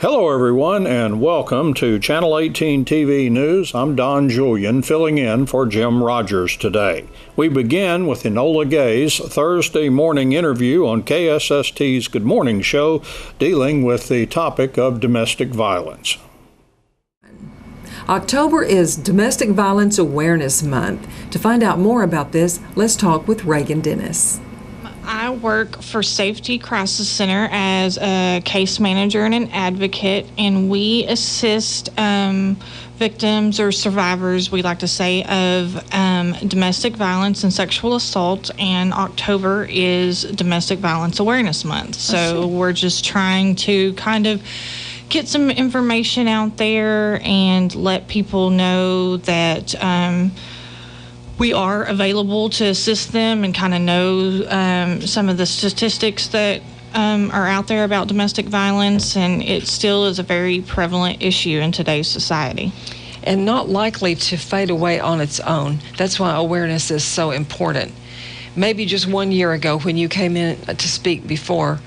Hello, everyone, and welcome to Channel 18 TV News. I'm Don Julian, filling in for Jim Rogers today. We begin with Enola Gay's Thursday morning interview on KSST's Good Morning Show, dealing with the topic of domestic violence. October is Domestic Violence Awareness Month. To find out more about this, let's talk with Reagan Dennis. I work for Safety Crisis Center as a case manager and an advocate, and we assist victims or survivors, we like to say, of domestic violence and sexual assault, and October is Domestic Violence Awareness Month. So we're just trying to kind of get some information out there and let people know that we are available to assist them and kind of know some of the statistics that are out there about domestic violence, and it still is a very prevalent issue in today's society. And not likely to fade away on its own. That's why awareness is so important. Maybe just 1 year ago when you came in to speak before,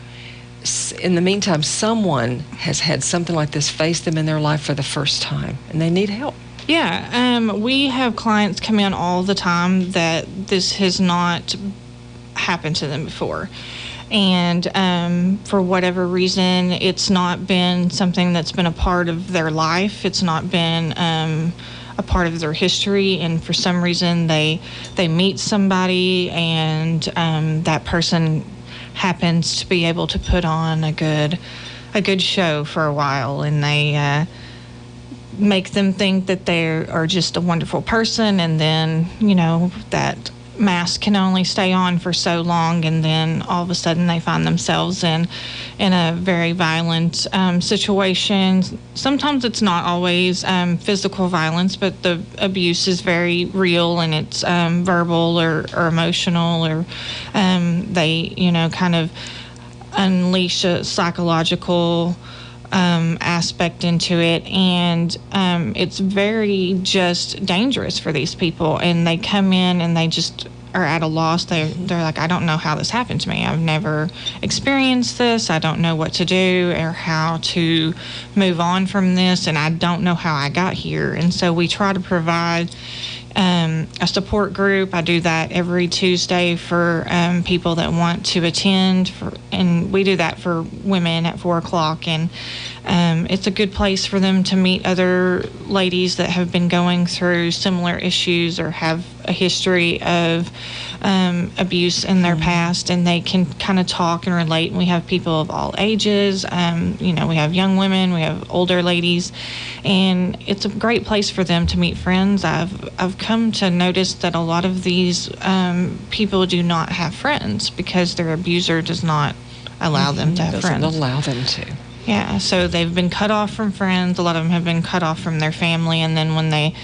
in the meantime, someone has had something like this face them in their life for the first time, and they need help. Yeah, we have clients come in all the time that this has not happened to them before. And for whatever reason, it's not been something that's been a part of their life. It's not been a part of their history. And for some reason, they meet somebody, and that person happens to be able to put on a good show for a while, and they make them think that they are just a wonderful person, and then, that mask can only stay on for so long, and then all of a sudden they find themselves in a very violent situation. Sometimes it's not always physical violence, but the abuse is very real, and it's verbal or emotional, or they, kind of unleash a psychological aspect into it, and it's very just dangerous for these people. And they come in and they just are at a loss. They're like, I don't know how this happened to me. I've never experienced this. I don't know what to do or how to move on from this, and I don't know how I got here. And so we try to provide a support group. I do that every Tuesday for people that want to attend, and we do that for women at 4 o'clock. And it's a good place for them to meet other ladies that have been going through similar issues or have a history of abuse in their past, and they can kind of talk and relate. And we have people of all ages. We have young women, we have older ladies, and it's a great place for them to meet friends. I've come to notice that a lot of these people do not have friends because their abuser does not allow them to have friends. Doesn't allow them to. Yeah, so they've been cut off from friends. A lot of them have been cut off from their family, and then when they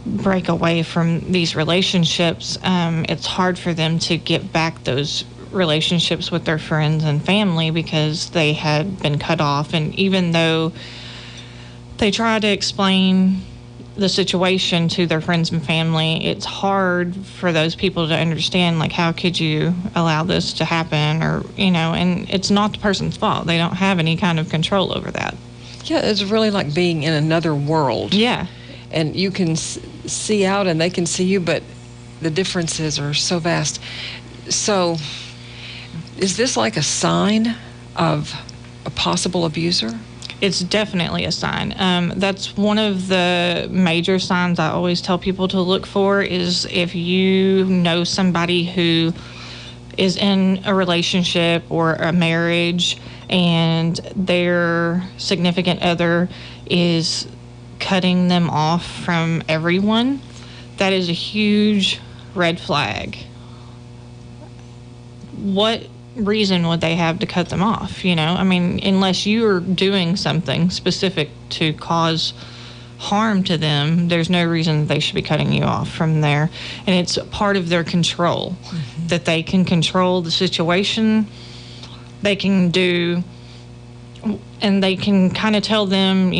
break away from these relationships, it's hard for them to get back those relationships with their friends and family because they had been cut off. And even though they try to explain the situation to their friends and family, it's hard for those people to understand, like, how could you allow this to happen? Or, and it's not the person's fault. They don't have any kind of control over that. Yeah, it's really like being in another world. Yeah. And you can see out and they can see you, but the differences are so vast. So is this like a sign of a possible abuser? It's definitely a sign. That's one of the major signs I always tell people to look for, is if you know somebody who is in a relationship or a marriage and their significant other is cutting them off from everyone, that is a huge red flag. What reason would they have to cut them off? Unless you are doing something specific to cause harm to them, there's no reason they should be cutting you off from there. And it's part of their control, that they can control the situation. They can do, and they can kind of tell them,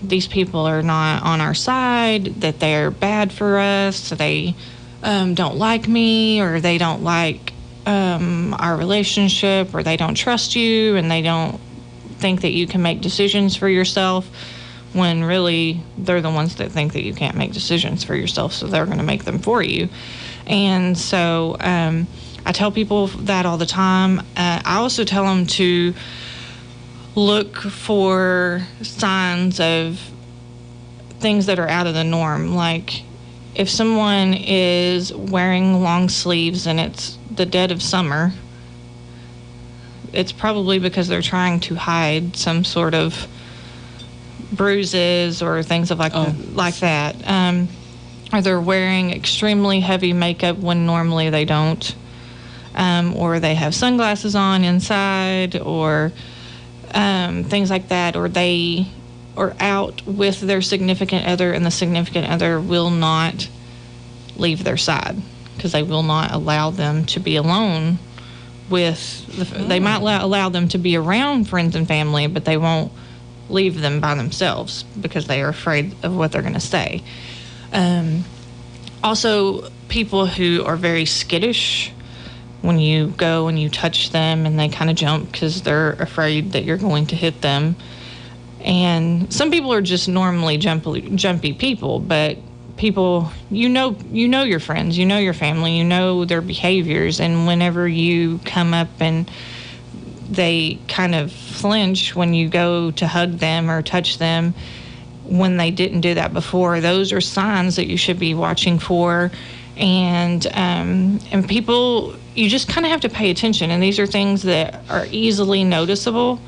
these people are not on our side, that they're bad for us, they don't like me, or they don't like our relationship, or they don't trust you, and they don't think that you can make decisions for yourself, when really they're the ones that think that you can't make decisions for yourself, so they're going to make them for you. And so I tell people that all the time. I also tell them to look for signs of things that are out of the norm. Like if someone is wearing long sleeves and it's the dead of summer, it's probably because they're trying to hide some sort of bruises or things of like that. Or they're wearing extremely heavy makeup when normally they don't. Or they have sunglasses on inside, or things like that. Or they are out with their significant other, and the significant other will not leave their side because they will not allow them to be alone with they might allow them to be around friends and family, but they won't leave them by themselves because they are afraid of what they're going to say. Also, people who are very skittish, when you go and you touch them and they kind of jump because they're afraid that you're going to hit them. And some people are just normally jumpy people, but people, you know your friends, you know your family, you know their behaviors, and whenever you come up and they kind of flinch when you go to hug them or touch them when they didn't do that before, those are signs that you should be watching for. And people, you just kind of have to pay attention, and these are things that are easily noticeable.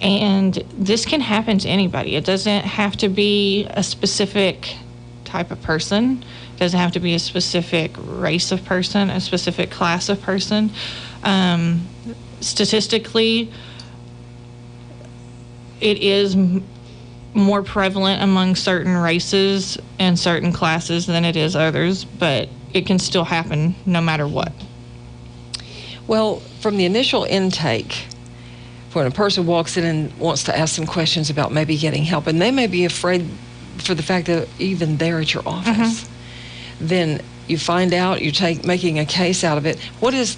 And this can happen to anybody. It doesn't have to be a specific type of person. It doesn't have to be a specific race of person, a specific class of person. Statistically, it is more prevalent among certain races and certain classes than it is others, but it can still happen no matter what. Well, from the initial intake, when a person walks in and wants to ask some questions about maybe getting help, and they may be afraid for the fact that even they're at your office, then you find out, making a case out of it. What is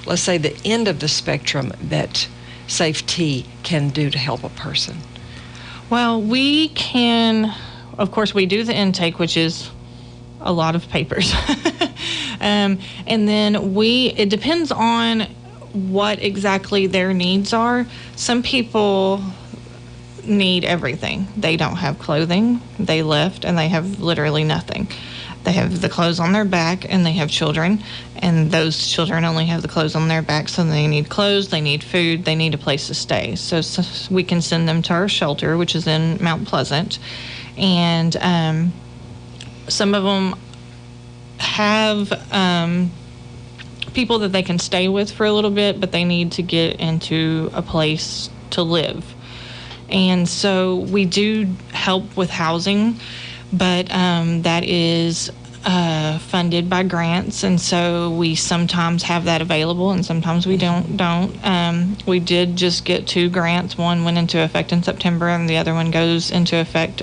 let's say, the end of the spectrum that Ch.18 can do to help a person? Well, we can, of course, we do the intake, which is a lot of papers. And then it depends on what exactly their needs are. Some people need everything. They don't have clothing. They left and they have literally nothing. They have the clothes on their back, and they have children, and those children only have the clothes on their back, so they need clothes, they need food, they need a place to stay. So we can send them to our shelter, which is in Mount Pleasant, and some of them have people that they can stay with for a little bit, but they need to get into a place to live. And so we do help with housing, but that is funded by grants, and so we sometimes have that available, and sometimes we don't. We did just get 2 grants. One went into effect in September, and the other one goes into effect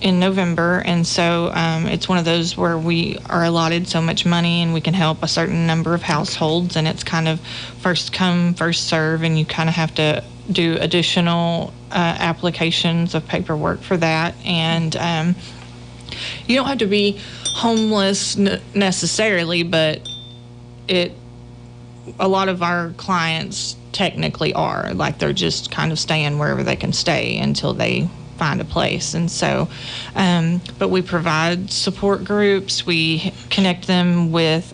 in November. And so it's one of those where we are allotted so much money, and we can help a certain number of households, and it's kind of first come, first serve, and you kind of have to do additional applications of paperwork for that. And you don't have to be homeless necessarily, but a lot of our clients technically are. Like, they're just kind of staying wherever they can stay until they find a place. And so, but we provide support groups. We connect them with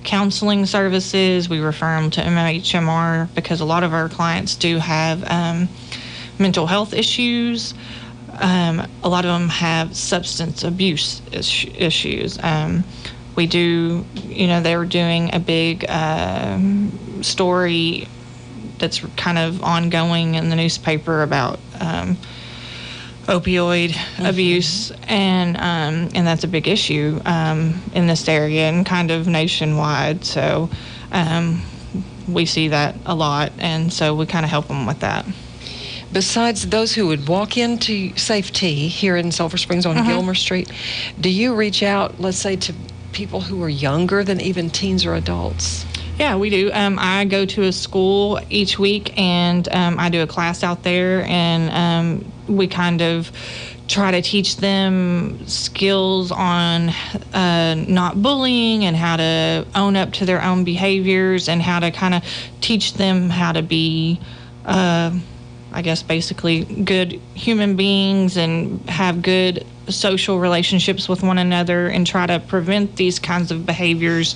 counseling services. We refer them to MHMR because a lot of our clients do have mental health issues. A lot of them have substance abuse issues. We do, they were doing a big story that's kind of ongoing in the newspaper about opioid abuse, and that's a big issue in this area and kind of nationwide. So we see that a lot, and so we kind of help them with that. Besides those who would walk into Ch.18 here in Sulphur Springs on Gilmer Street, do you reach out, let's say, to people who are younger than even teens or adults? Yeah, we do. I go to a school each week, and I do a class out there, and we kind of try to teach them skills on not bullying and how to own up to their own behaviors and how to kind of teach them how to be, I guess, basically good human beings and have good social relationships with one another and try to prevent these kinds of behaviors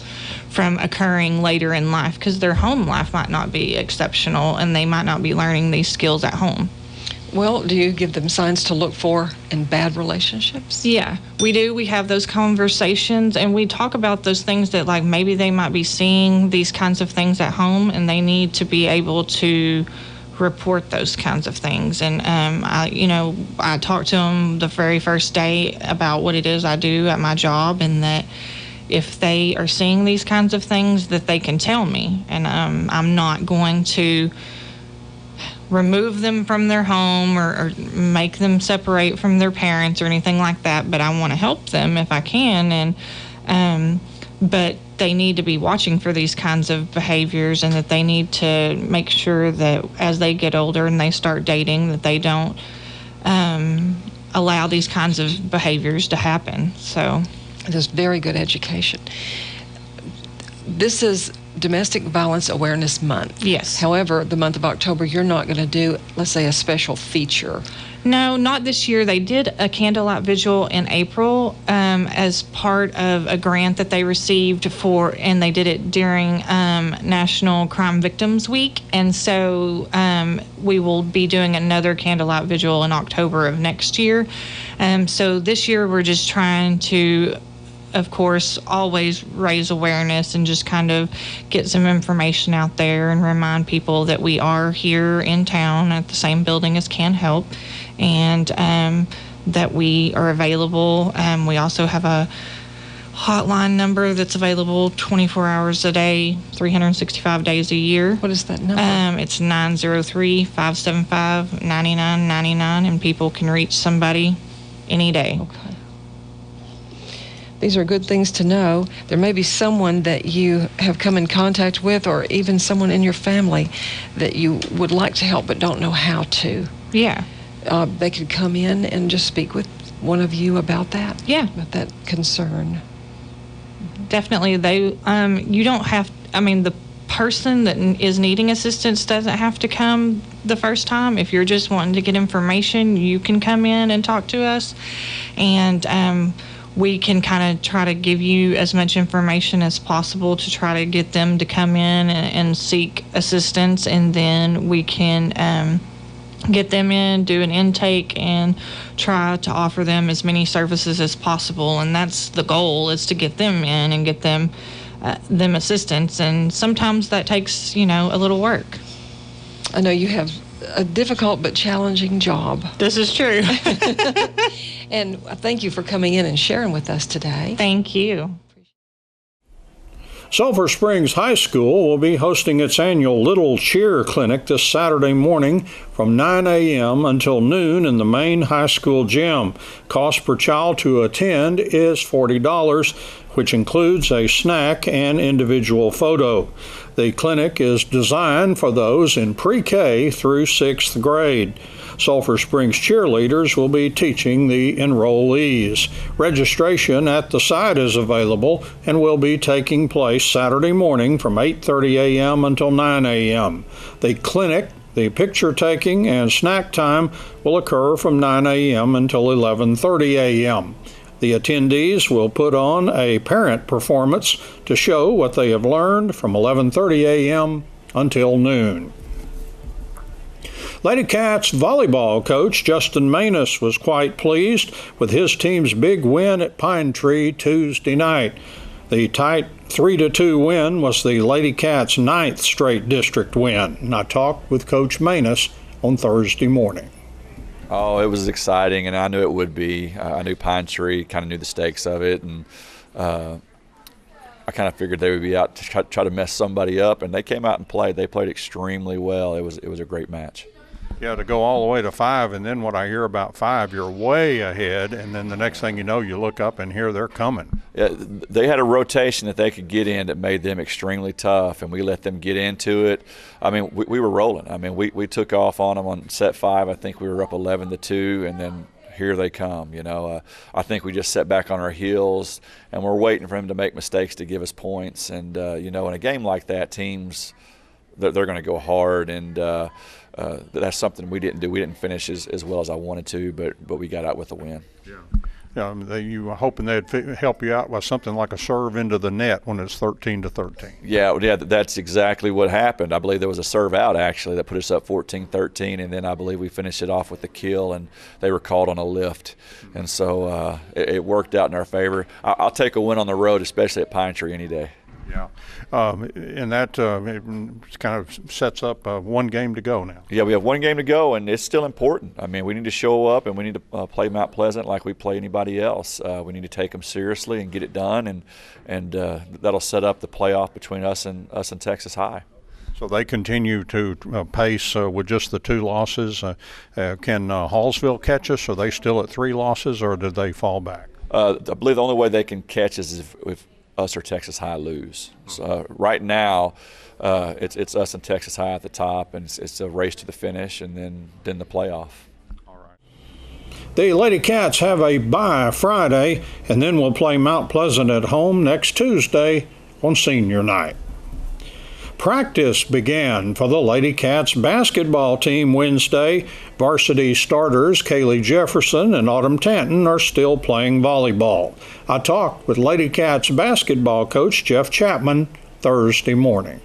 from occurring later in life, because their home life might not be exceptional and they might not be learning these skills at home. Well, do you give them signs to look for in bad relationships? Yeah, we do. We have those conversations and we talk about those things that, like, maybe they might be seeing these kinds of things at home and they need to be able to report those kinds of things. And I talk to them the very first day about what it is I do at my job, and that if they are seeing these kinds of things, that they can tell me, and I'm not going to remove them from their home or make them separate from their parents or anything like that, but I want to help them if I can. And but they need to be watching for these kinds of behaviors, and that they need to make sure that as they get older and they start dating, that they don't allow these kinds of behaviors to happen. So there's very good education. This is Domestic Violence Awareness Month. Yes. However, the month of October, you're not going to do, let's say, a special feature. No, not this year. They did a candlelight vigil in April as part of a grant that they received for, and they did it during National Crime Victims Week. And so we will be doing another candlelight vigil in October of next year. So this year we're just trying to, of course, always raise awareness and just kind of get some information out there and remind people that we are here in town at the same building as Can Help, and that we are available. We also have a hotline number that's available 24 hours a day, 365 days a year. What is that number? It's 903-575-9999, and people can reach somebody any day. Okay. These are good things to know. There may be someone that you have come in contact with, or even someone in your family that you would like to help but don't know how to. Yeah. They could come in and just speak with one of you about that. Yeah. About that concern. Definitely. You don't have, the person that is needing assistance doesn't have to come the first time. If you're just wanting to get information, you can come in and talk to us, and we can kind of try to give you as much information as possible to try to get them to come in and seek assistance, and then we can get them in, do an intake, and try to offer them as many services as possible. And that's the goal, is to get them in and get them assistance. And sometimes that takes, a little work. I know you have a difficult but challenging job. This is true. And thank you for coming in and sharing with us today. Thank you. Sulphur Springs High School will be hosting its annual Little Cheer Clinic this Saturday morning from 9 a.m. until noon in the main high school gym. Cost per child to attend is $40, which includes a snack and individual photo. The clinic is designed for those in pre-K through 6th grade. Sulphur Springs cheerleaders will be teaching the enrollees. Registration at the site is available and will be taking place Saturday morning from 8:30 a.m. until 9 a.m. The clinic, the picture taking, and snack time will occur from 9 a.m. until 11:30 a.m. The attendees will put on a parent performance to show what they have learned from 11:30 a.m. until noon. Lady Cats volleyball coach Justin Manus was quite pleased with his team's big win at Pine Tree Tuesday night. The tight 3-2 win was the Lady Cats' 9th straight district win. And I talked with Coach Manus on Thursday morning. Oh, it was exciting, and I knew it would be. I knew Pine Tree, kind of knew the stakes of it, and I kind of figured they would be out to try to mess somebody up, and they came out and played. They played extremely well. It was a great match. Yeah, to go all the way to 5, and then what I hear about 5, you're way ahead, and then the next thing you know, you look up and here they're coming. Yeah, they had a rotation that they could get in that made them extremely tough, and we let them get into it. I mean, we were rolling. I mean, we took off on them on set 5. I think we were up 11-2, and then here they come. I think we just set back on our heels, and we're waiting for them to make mistakes to give us points. And in a game like that, teams they're going to go hard, and that's something we didn't do. We didn't finish as well as I wanted to, but we got out with a win. Yeah. You were hoping they'd help you out with something like a serve into the net when it's 13-13. Yeah, that's exactly what happened. I believe there was a serve out actually that put us up 14-13, and then I believe we finished it off with the kill, and they were called on a lift, and so it worked out in our favor. I'll take a win on the road, especially at Pine Tree, any day. Yeah, and that it kind of sets up one game to go now. Yeah, we have one game to go, and it's still important. I mean, we need to show up, and we need to play Mount Pleasant like we play anybody else. We need to take them seriously and get it done, and that'll set up the playoff between us and Texas High. So they continue to pace with just the 2 losses. Can Hallsville catch us? Are they still at 3 losses, or did they fall back? I believe the only way they can catch us is if us or Texas High lose. So right now, it's us and Texas High at the top, and it's a race to the finish, and then the playoff. All right. The Lady Cats have a bye Friday, and then we'll play Mount Pleasant at home next Tuesday on senior night. Practice began for the Lady Cats basketball team Wednesday. Varsity starters Kaylee Jefferson and Autumn Tanton are still playing volleyball. I talked with Lady Cats basketball coach Jeff Chapman Thursday morning.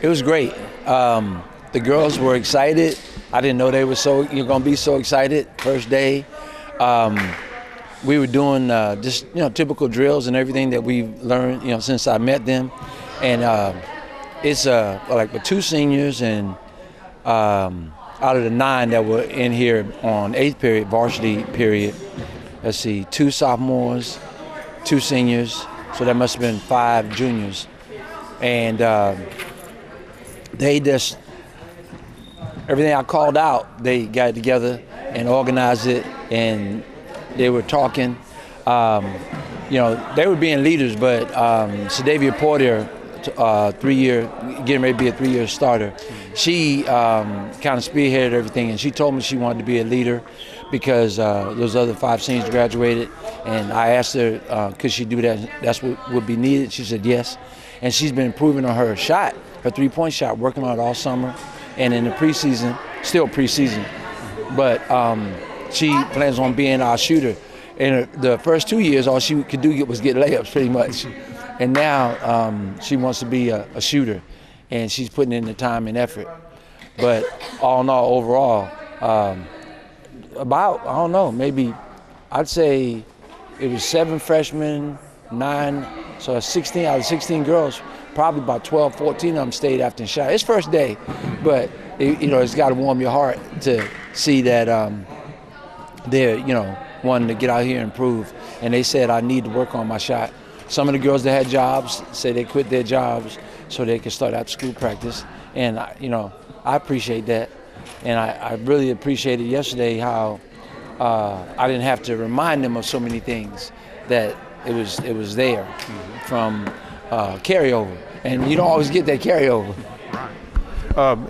It was great. The girls were excited. I didn't know they were going to be so excited first day. We were doing just typical drills and everything that we've learned since I met them, and it's like with 2 seniors and out of the 9 that were in here on 8th period, varsity period, let's see, 2 sophomores, 2 seniors, so that must have been 5 juniors. And they just, everything I called out, they got together and organized it, and they were talking. They were being leaders, but Sadavia Porter, 3-year, getting ready to be a 3-year starter. She kind of spearheaded everything, and she told me she wanted to be a leader because those other 5 seniors graduated, and I asked her, could she do that? That's what would be needed. She said yes, and she's been improving on her shot, her 3-point shot, working on it all summer, and in the preseason, still preseason, but she plans on being our shooter. In the first 2 years, all she could do was get layups pretty much. And now she wants to be a shooter, and she's putting in the time and effort. But all in all, overall, about, I don't know, maybe I'd say it was 7 freshmen, 9, so 16 out of 16 girls, probably about 12, 14 of them stayed after the shot. It's first day, but it's got to warm your heart to see that they're, wanting to get out here and improve. And they said, I need to work on my shot. Some of the girls that had jobs say they quit their jobs so they could start after school practice. And, I appreciate that. And I really appreciated yesterday how I didn't have to remind them of so many things, that it was there from carryover. And you don't always get that carryover.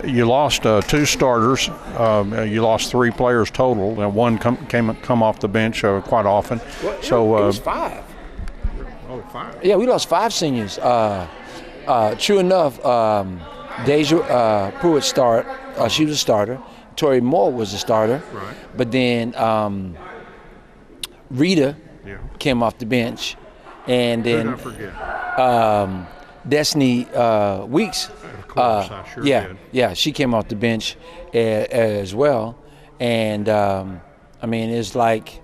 You lost 2 starters. You lost 3 players total, and 1 come off the bench quite often. Well, it was 5. Oh, 5. Yeah, we lost 5 seniors. True enough, Deja Pruitt she was a starter. Tori Moore was a starter. Right. But then Rita came off the bench, and then Who did I forget? Destiny Weeks. Of course, I sure did. Yeah, she came off the bench as well, and it's like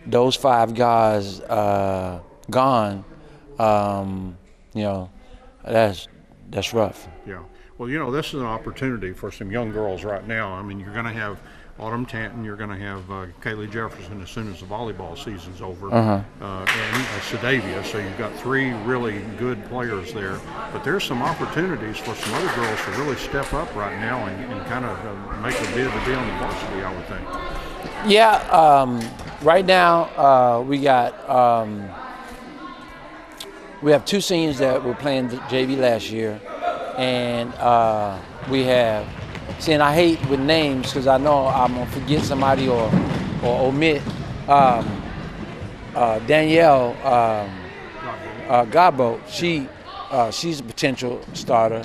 those 5 guys gone. That's rough. Yeah. Well, this is an opportunity for some young girls right now. I mean, you're going to have Autumn Tanton, you're going to have Kaylee Jefferson as soon as the volleyball season's over, and Sadavia. So you've got 3 really good players there. But there's some opportunities for some other girls to really step up right now and kind of make a bid to be on the varsity, I would think. Yeah, right now we have 2 seniors that were playing the JV last year, and we have. See, and I hate with names because I know I'm gonna forget somebody or omit. Danielle Gabo, she's a potential starter.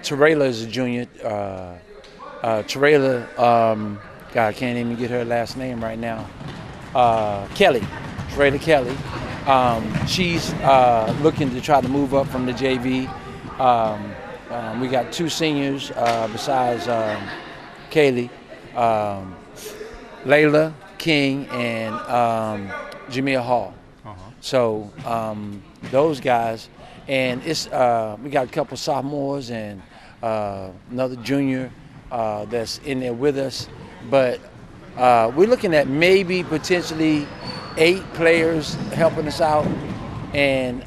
Terrella is a junior. Terrella, God, I can't even get her last name right now. Kelly, Terrella Kelly. She's looking to try to move up from the JV. We got 2 seniors besides Kaylee, Layla King and Jamia Hall. So those guys, and it's we got a couple sophomores and another junior that's in there with us. But we're looking at maybe potentially 8 players helping us out and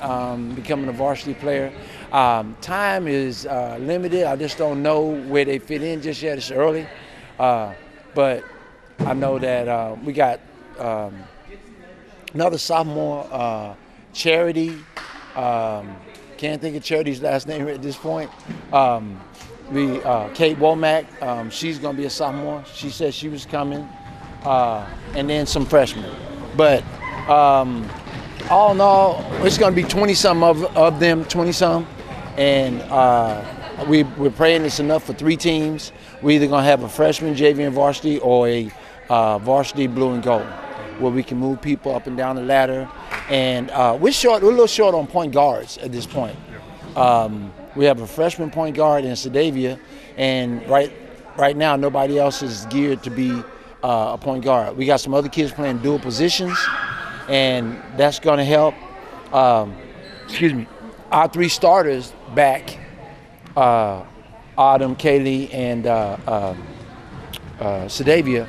becoming a varsity player. Time is limited. I just don't know where they fit in just yet. It's early. But I know that we got another sophomore, Charity. Can't think of Charity's last name at this point. Kate Womack, she's going to be a sophomore. She said she was coming. And then some freshmen. But all in all, it's going to be 20-some of them, 20-some. And we're praying it's enough for 3 teams. We're either going to have a freshman JV and varsity or a varsity blue and gold, where we can move people up and down the ladder. And we're a little short on point guards at this point. We have a freshman point guard in Sadavia, and right now nobody else is geared to be a point guard. We got some other kids playing dual positions, and that's going to help. Our 3 starters back, Autumn, Kaylee, and Sadavia.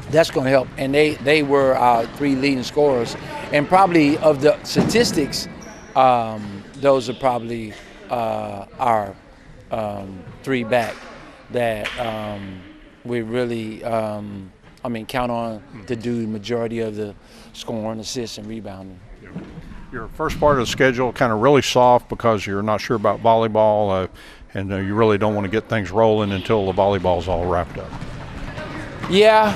That's going to help, and they were our 3 leading scorers. And probably of the statistics, those are probably our 3 back that we really, count on to do the majority of the scoring, assists, and rebounding. Yeah. Your first part of the schedule kind of really soft because you're not sure about volleyball, and you really don't want to get things rolling until the volleyball's all wrapped up. Yeah.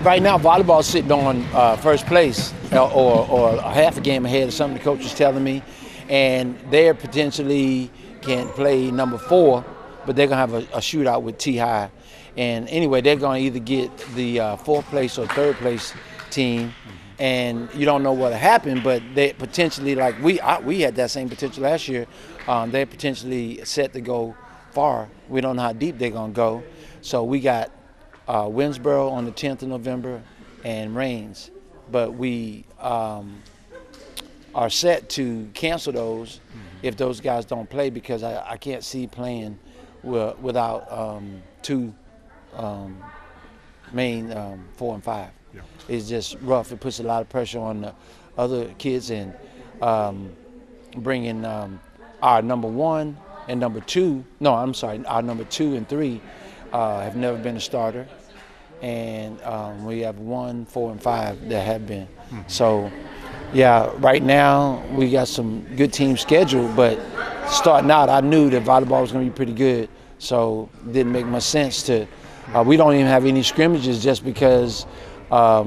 Right now, volleyball's sitting on first place or a half a game ahead of something the coach was telling me. And they're potentially can play number 4, but they're going to have a shootout with T-High. And anyway, they're going to either get the 4th place or 3rd place team. And you don't know what'll happen, but they potentially, like we had that same potential last year. They're potentially set to go far. We don't know how deep they're going to go. So we got Winsboro on the 10th of November and Rains. But we are set to cancel those if those guys don't play, because I can't see playing without 2 main 4 and 5. Yeah. It's just rough. It puts a lot of pressure on the other kids, and bringing our number 1 and number 2. No, I'm sorry. Our number 2 and 3 have never been a starter, and we have 1, 4, and 5 that have been. So, yeah, right now we got some good teams scheduled, but starting out, I knew that volleyball was going to be pretty good, so it didn't make much sense to. We don't even have any scrimmages just because. For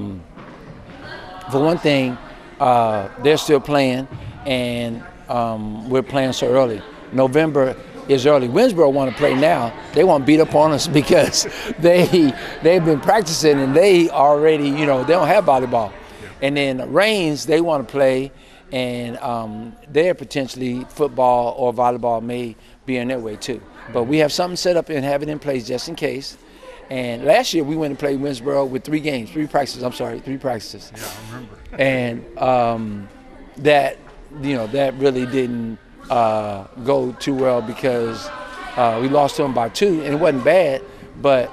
one thing, they're still playing, and we're playing so early. November is early. Winsboro want to play now. They want to beat up on us because they've been practicing, and they already, they don't have volleyball. And then Rains, they want to play, and they're potentially football or volleyball may be in their way too. But we have something set up and have it in place just in case. And last year we went and played Winsboro with 3 practices. Yeah, I remember. And that that really didn't go too well because we lost to them by 2, and it wasn't bad, but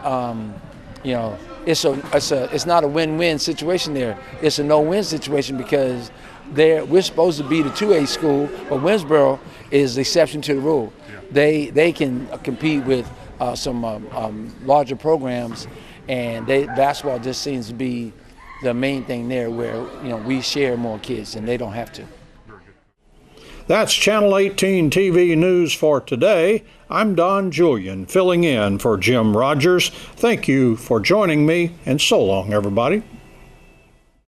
it's not a win-win situation there. It's a no-win situation because we're supposed to be the 2A school, but Winsboro is the exception to the rule. Yeah. They can compete with some larger programs, and basketball just seems to be the main thing there, where we share more kids and they don't have to. That's Channel 18 TV News for today. I'm Don Julian, filling in for Jim Rogers. Thank you for joining me, and so long, everybody.